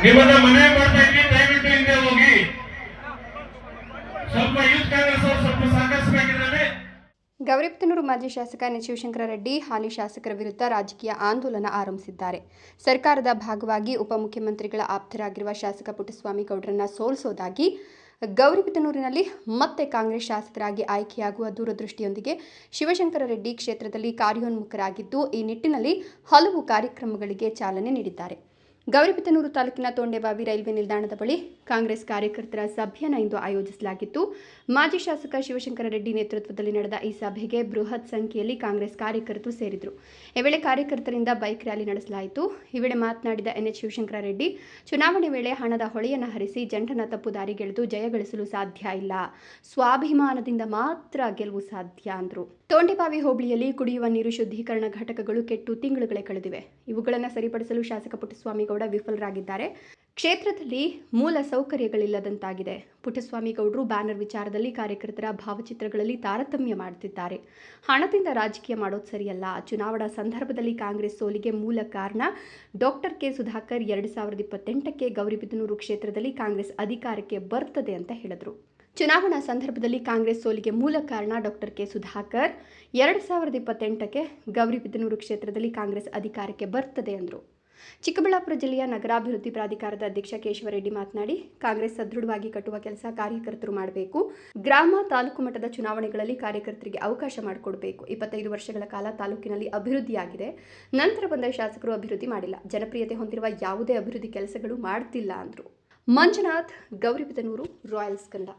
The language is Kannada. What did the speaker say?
ನಿಮ್ಮನ್ನ ಮನೆ ಮಾಡ್ತಾ ಇದ್ವಿ, ದಯವಿಟ್ಟು ಹಿಂದೆ ಹೋಗಿ. ಸ್ವಲ್ಪ ಯೂತ್ ಕಾಂಗ್ರೆಸ್ ಅವರು ಸ್ವಲ್ಪ ಸಹಕರಿಸಬೇಕಿದ್ರೆ. ಗೌರಿಬಿದನೂರು ಮಾಜಿ ಶಾಸಕ ಎನ್ ಶಿವಶಂಕರ ರೆಡ್ಡಿ ಹಾಲಿ ಶಾಸಕರ ವಿರುದ್ಧ ರಾಜಕೀಯ ಆಂದೋಲನ ಆರಂಭಿಸಿದ್ದಾರೆ. ಸರ್ಕಾರದ ಭಾಗವಾಗಿ ಉಪಮುಖ್ಯಮಂತ್ರಿಗಳ ಆಪ್ತರಾಗಿರುವ ಶಾಸಕ ಪುಟ್ಟಸ್ವಾಮಿ ಗೌಡರನ್ನ ಸೋಲಿಸೋದಾಗಿ ಗೌರಿಬಿದನೂರಿನಲ್ಲಿ ಮತ್ತೆ ಕಾಂಗ್ರೆಸ್ ಶಾಸಕರಾಗಿ ಆಯ್ಕೆಯಾಗುವ ದೂರದೃಷ್ಟಿಯೊಂದಿಗೆ ಶಿವಶಂಕರ ರೆಡ್ಡಿ ಕ್ಷೇತ್ರದಲ್ಲಿ ಕಾರ್ಯೋನ್ಮುಖರಾಗಿದ್ದು, ಈ ನಿಟ್ಟಿನಲ್ಲಿ ಹಲವು ಕಾರ್ಯಕ್ರಮಗಳಿಗೆ ಚಾಲನೆ ನೀಡಿದ್ದಾರೆ. ಗೌರಿಬಿದನೂರು ತಾಲೂಕಿನ ತೋಂಡೆಬಾವಿ ರೈಲ್ವೆ ನಿಲ್ದಾಣದ ಬಳಿ ಕಾಂಗ್ರೆಸ್ ಕಾರ್ಯಕರ್ತರ ಸಭೆಯನ್ನು ಇಂದು ಆಯೋಜಿಸಲಾಗಿತ್ತು. ಮಾಜಿ ಶಾಸಕ ಶಿವಶಂಕರ ರೆಡ್ಡಿ ನೇತೃತ್ವದಲ್ಲಿ ನಡೆದ ಈ ಸಭೆಗೆ ಬೃಹತ್ ಸಂಖ್ಯೆಯಲ್ಲಿ ಕಾಂಗ್ರೆಸ್ ಕಾರ್ಯಕರ್ತರು ಸೇರಿದರು. ಈ ವೇಳೆ ಕಾರ್ಯಕರ್ತರಿಂದ ಬೈಕ್ ರ್ಯಾಲಿ ನಡೆಸಲಾಯಿತು. ಈ ವೇಳೆ ಮಾತನಾಡಿದ ಎನ್ ಶಿವಶಂಕರ ರೆಡ್ಡಿ, ಚುನಾವಣೆ ವೇಳೆ ಹಣದ ಹೊಳೆಯನ್ನು ಹರಿಸಿ ಜನರನ್ನ ತಪ್ಪು ದಾರಿಗೆಳೆದು ಜಯಗಳಿಸಲು ಸಾಧ್ಯ ಇಲ್ಲ, ಸ್ವಾಭಿಮಾನದಿಂದ ಮಾತ್ರ ಗೆಲುವು ಸಾಧ್ಯ ಅಂದರು. ತೋಂಡೆಬಾವಿ ಹೋಬಳಿಯಲ್ಲಿ ಕುಡಿಯುವ ನೀರು ಶುದ್ಧೀಕರಣ ಘಟಕಗಳು ಕೆಟ್ಟು ತಿಂಗಳುಗಳೇ ಕಳೆದಿವೆ. ಇವುಗಳನ್ನು ಸರಿಪಡಿಸಲು ಶಾಸಕ ಪುಟ್ಟಸ್ವಾಮಿ ಗೌಡ ವಿಫಲರಾಗಿದ್ದಾರೆ. ಕ್ಷೇತ್ರದಲ್ಲಿ ಮೂಲ ಸೌಕರ್ಯಗಳಿಲ್ಲದಂತಾಗಿದೆ. ಪುಟ್ಟಸ್ವಾಮಿ ಗೌಡರು ಬ್ಯಾನರ್ ವಿಚಾರದಲ್ಲಿ ಕಾರ್ಯಕರ್ತರ ಭಾವಚಿತ್ರಗಳಲ್ಲಿ ತಾರತಮ್ಯ ಮಾಡುತ್ತಿದ್ದಾರೆ. ಹಣದಿಂದ ರಾಜಕೀಯ ಮಾಡೋದು ಸರಿಯಲ್ಲ. ಚುನಾವಣಾ ಸಂದರ್ಭದಲ್ಲಿ ಕಾಂಗ್ರೆಸ್ ಸೋಲಿಗೆ ಮೂಲ ಕಾರಣ ಡಾಕ್ಟರ್ ಕೆ ಸುಧಾಕರ್. 2028ಕ್ಕೆ ಗೌರಿಬಿದನೂರು ಕ್ಷೇತ್ರದಲ್ಲಿ ಕಾಂಗ್ರೆಸ್ ಅಧಿಕಾರಕ್ಕೆ ಬರ್ತದೆ ಅಂತ ಹೇಳಿದರು. ಚುನಾವಣಾ ಸಂದರ್ಭದಲ್ಲಿ ಕಾಂಗ್ರೆಸ್ ಸೋಲಿಗೆ ಮೂಲ ಕಾರಣ ಡಾಕ್ಟರ್ ಕೆ ಸುಧಾಕರ್. 2028ಕ್ಕೆ ಗೌರಿಬಿದನೂರು ಕ್ಷೇತ್ರದಲ್ಲಿ ಕಾಂಗ್ರೆಸ್ ಅಧಿಕಾರಕ್ಕೆ ಬರ್ತದೆ ಎಂದರು. ಚಿಕ್ಕಬಳ್ಳಾಪುರ ಜಿಲ್ಲೆಯ ನಗರಾಭಿವೃದ್ಧಿ ಪ್ರಾಧಿಕಾರದ ಅಧ್ಯಕ್ಷ ಕೇಶವರೆಡ್ಡಿ ಮಾತನಾಡಿ, ಕಾಂಗ್ರೆಸ್ ಸದೃಢವಾಗಿ ಕಟ್ಟುವ ಕೆಲಸ ಕಾರ್ಯಕರ್ತರು ಮಾಡಬೇಕು. ಗ್ರಾಮ ತಾಲೂಕು ಮಟ್ಟದ ಚುನಾವಣೆಗಳಲ್ಲಿ ಕಾರ್ಯಕರ್ತರಿಗೆ ಅವಕಾಶ ಮಾಡಿಕೊಡಬೇಕು. 25 ವರ್ಷಗಳ ಕಾಲ ತಾಲೂಕಿನಲ್ಲಿ ಅಭಿವೃದ್ಧಿಯಾಗಿದೆ. ನಂತರ ಬಂದ ಶಾಸಕರು ಅಭಿವೃದ್ಧಿ ಮಾಡಿಲ್ಲ. ಜನಪ್ರಿಯತೆ ಹೊಂದಿರುವ ಯಾವುದೇ ಅಭಿವೃದ್ಧಿ ಕೆಲಸಗಳು ಮಾಡ್ತಿಲ್ಲ ಅಂದರು. ಮಂಜುನಾಥ್, ಗೌರಿಬಿದನೂರು, ರಾಯಲ್ಸ್ ಕನ್ನಡ.